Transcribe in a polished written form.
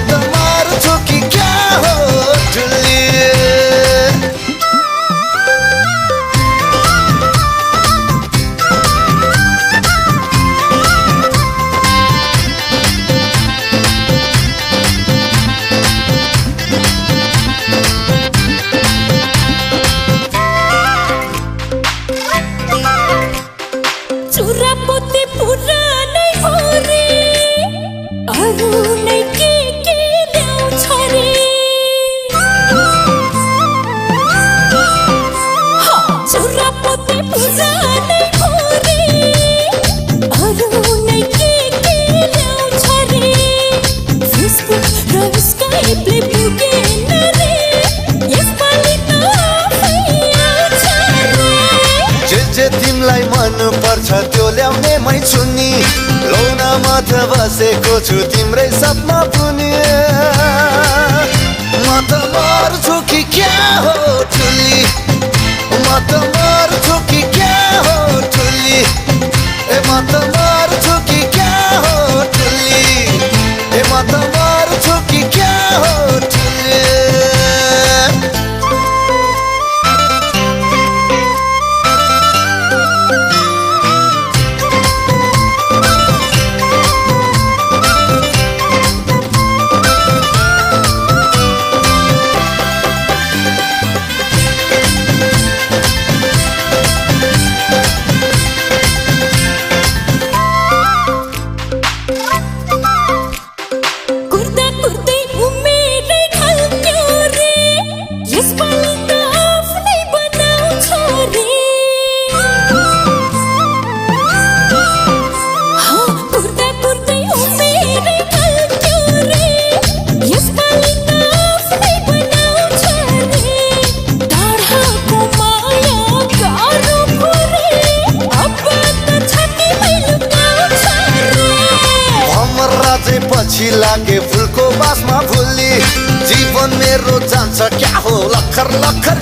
मत मार्छु कि क्या हो ठुली चुरापोते पुरानै हो रे अरू नै के ल्याउँछ रे चुरापोते पुरानै हो रे अरू नै के ल्याउँछ रे फेसबुक र स्काइपले पुगेन रे यसपालि त आफै आउँछ रे जे तिमलाई मन पर्छ त्यो ल्याउने मै छु नि लौना माथ बसेको छु तिम्रै सपना पुनि म त मर्छु कि क्या हो ठुली म त मर्छु कि क्या हो ठुली ए म त मर्छु कि क्या हो ठुली ए म त मर्छु कि क्या हो ठुली पछि लागे फुलको बासमा भुली जीवन मेरो जान्छ क्या हो लखर लखर